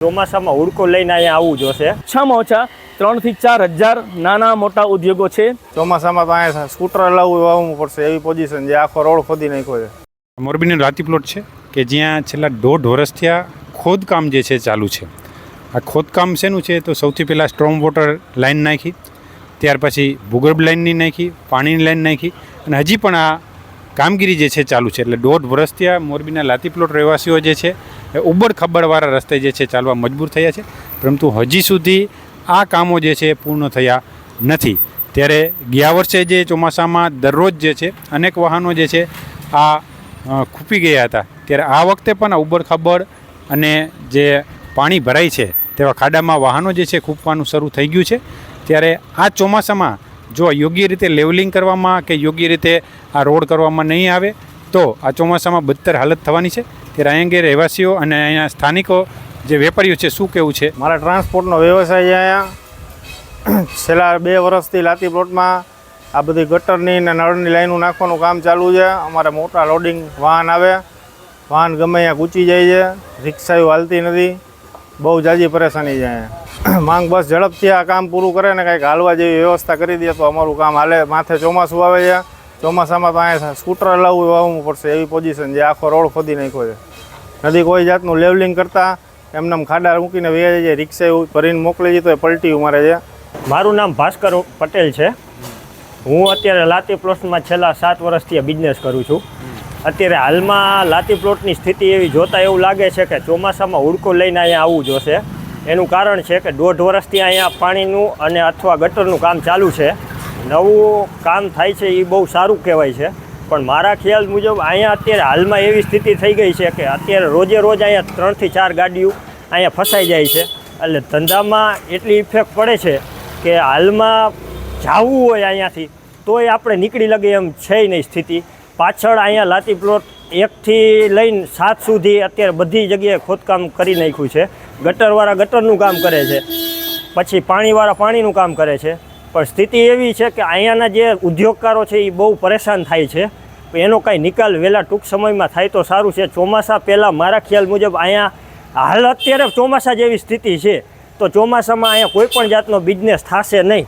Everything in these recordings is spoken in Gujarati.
ચોમાસામાં હુડકો લઈને અહીંયા આવવું જોશે। ઓછામાં ઓછા 3 થી 4 હજાર નાના મોટા ઉદ્યોગો છે। ચોમાસામાં તો અહીંયા સ્કૂટર લાવવું પડશે એવી પોઝિશન જે આખો રોડ ખોદી નાખ્યો છે। મોરબીનો રાતી પ્લોટ છે કે જ્યાં છેલ્લા 1.5 વર્ષથી આ ખોદકામ જે છે ચાલુ છે। આ ખોદકામ શેનું છે તો સૌથી પહેલાં સ્ટ્રોમ વોટર લાઇન નાખી, ત્યાર પછી ભૂગર્ભ લાઇનની નાખી, પાણીની લાઇન નાખી અને હજી પણ આ કામગીરી જે છે ચાલુ છે। એટલે 1.5 વર્ષથી આ મોરબીના લાતી પ્લોટ રહેવાસીઓ જે છે એ ઉબડ ખબડવાળા રસ્તે જે છે ચાલવા મજબૂર થયા છે, પરંતુ હજી સુધી આ કામો જે છે પૂર્ણ થયા નથી। ત્યારે ગયા વર્ષે જે ચોમાસામાં દરરોજ જે છે અનેક વાહનો જે છે આ ખૂપી ગયા હતા, ત્યારે આ વખતે પણ આ ઉબડ ખબડ અને જે પાણી ભરાય છે તેવા ખાડામાં વાહનો જે છે ખૂંપવાનું શરૂ થઈ ગયું છે। ત્યારે આ ચોમાસામાં જો યોગ્ય રીતે લેવલિંગ કરવામાં કે યોગ્ય રીતે આ રોડ કરવામાં નહીં આવે તો આ ચોમાસામાં બદતર હાલત થવાની છે। ત્યારે અહીં અંગે રહેવાસીઓ અને અહીંયા સ્થાનિકો જે વેપારીઓ છે શું કહેવું છે? મારા ટ્રાન્સપોર્ટનો વ્યવસાય છે અહીંયા। છેલ્લા 2 વર્ષથી લાતી પ્લોટમાં આ બધી ગટરની અને નળની લાઈનું નાખવાનું કામ ચાલુ છે। અમારે મોટા લોડિંગ વાહન આવે, વાહન ગમે અહીંયા કૂચી જાય છે, રિક્ષાઓ હાલતી નથી, બહુ જાજી પરેશાની છે અહીંયા। માંગ બસ ઝડપથી આ કામ પૂરું કરે ને કંઈક હાલવા જેવી વ્યવસ્થા કરી દે તો અમારું કામ હાલે। માથે ચોમાસું આવે છે, ચોમાસામાં તો અહીંયા સ્કૂટર લાવવું પડશે એવી પોઝિશન જે આખો રોડ ખોદી નાખ્યો છે। નથી કોઈ જાતનું લેવલિંગ કરતા, એમને ખાડા મૂકીને વહી જાય, રિક્ષા ભરીને મોકલી જતો એ પલટી મારે છે। મારું નામ ભાસ્કર પટેલ છે। હું અત્યારે લાતી પ્લોટમાં છેલ્લા 7 વર્ષથી બિઝનેસ કરું છું। અત્યારે હાલમાં લાતી પ્લોટની સ્થિતિ એવી જોતાં એવું લાગે છે કે ચોમાસામાં હુડકો લઈને અહીંયા આવવું જોશે। એનું કારણ છે કે 1.5 વર્ષથી અહીંયા પાણીનું અને અથવા ગટરનું કામ ચાલુ છે। નવું કામ થાય છે એ બહુ સારું કહેવાય છે, પણ મારા ખ્યાલ મુજબ અહીંયા અત્યારે હાલમાં એવી સ્થિતિ થઈ ગઈ છે કે અત્યારે રોજે રોજ અહીંયા 3 થી 4 ગાડીઓ અહીંયા ફસાઈ જાય છે। એટલે ધંધામાં એટલી ઇફેક્ટ પડે છે કે હાલમાં જવું હોય અહીંયાથી તોય આપણે નીકળી લગે એમ છે નહીં સ્થિતિ। પાછળ અહીંયા લાતી પ્લોટ 1 થી લઈને 7 સુધી અત્યારે બધી જગ્યાએ ખોદકામ કરી નાખ્યું છે। ગટરવાળા ગટરનું કામ કરે છે, પછી પાણીવાળા પાણીનું કામ કરે છે, પણ સ્થિતિ એવી છે કે અહીંયાના જે ઉદ્યોગકારો છે એ બહુ પરેશાન થાય છે। એનો કાંઈ નિકાલ વહેલા ટૂંક સમયમાં થાય તો સારું છે। ચોમાસા પહેલાં મારા ખ્યાલ મુજબ અહીંયા હાલ અત્યારે ચોમાસા જેવી સ્થિતિ છે તો ચોમાસામાં અહીંયા કોઈ પણ જાતનો બિઝનેસ થશે નહીં।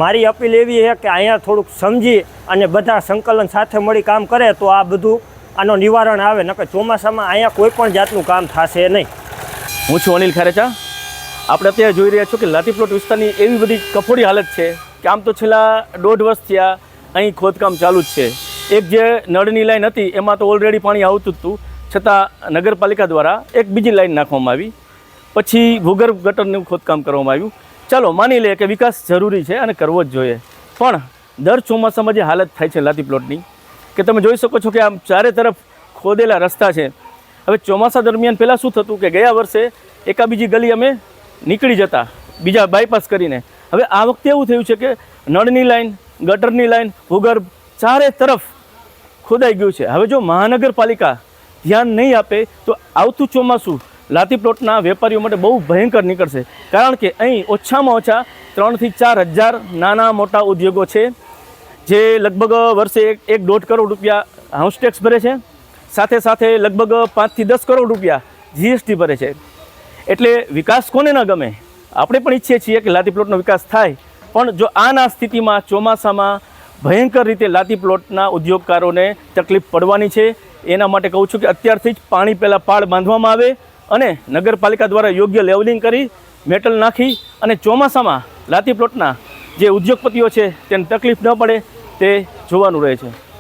મારી અપીલ એવી છે કે અહીંયા થોડુંક સમજી અને બધા સંકલન સાથે મળી કામ કરે તો આ બધું આનો નિવારણ આવે, નકર ચોમાસામાં અહીંયા કોઈ પણ જાતનું કામ થશે નહીં। હું છું અનિલ ખારેચા। આપણે અત્યારે જોઈ રહ્યા છો કે લાતી પ્લોટ વિસ્તારની એવી બધી કફોડી હાલત છે કે આમ તો છેલ્લા 1.5 વર્ષથી અહીં ખોદકામ ચાલુ જ છે। એક જે નળની લાઈન હતી એમાં તો ઓલરેડી પાણી આવતું જ હતું, છતાં નગરપાલિકા દ્વારા એક બીજી લાઈન નાખવામાં આવી, પછી ભૂગર્ભ ગટરનું ખોદકામ કરવામાં આવ્યું। ચાલો માની લે કે વિકાસ જરૂરી છે અને કરવો જ જોઈએ, પણ દર ચોમાસામાં જે હાલત થાય છે લાતી પ્લોટની કે તમે જોઈ શકો છો કે આમ ચારે તરફ ખોદેલા રસ્તા છે। હવે ચોમાસા દરમિયાન પહેલાં શું થતું કે ગયા વર્ષે એકા બીજી ગલી અમે નીકળી જતા બીજા બાયપાસ કરીને, હવે આ વખતે એવું થયું છે કે નળની લાઈન, ગટરની લાઈન, ભૂગર્ભ ચારે તરફ ખોદાઈ ગયું છે। હવે જો મહાનગરપાલિકા ધ્યાન નહીં આપે તો આવતું ચોમાસું લાતી પ્લોટના વેપારીઓ માટે બહુ ભયંકર નીકળશે, કારણ કે અહીં ઓછામાં ઓછા 3 થી 4 હજાર નાના મોટા ઉદ્યોગો છે જે લગભગ વર્ષે 1.5 કરોડ રૂપિયા હાઉસ ટેક્સ ભરે છે, સાથે સાથે લગભગ 5 થી 10 કરોડ રૂપિયા જીએસટી ભરે છે। એટલે વિકાસ કોને ન ગમે? આપણે પણ ઈચ્છીએ છીએ કે લાતી પ્લોટનો વિકાસ થાય, પણ જો આના સ્થિતિમાં ચોમાસામાં ભયંકર રીતે લાતી પ્લોટના ઉદ્યોગકારોને તકલીફ પડવાની છે। એના માટે કહું છું કે અત્યારથી જ પાણી પહેલાં પાળ બાંધવામાં આવે અને નગરપાલિકા દ્વારા યોગ્ય લેવલિંગ કરી મેટલ નાખી અને ચોમાસામાં લાતી પ્લોટના જે ઉદ્યોગપતિઓ છે તેને તકલીફ ન પડે તે જોવાનું રહે છે।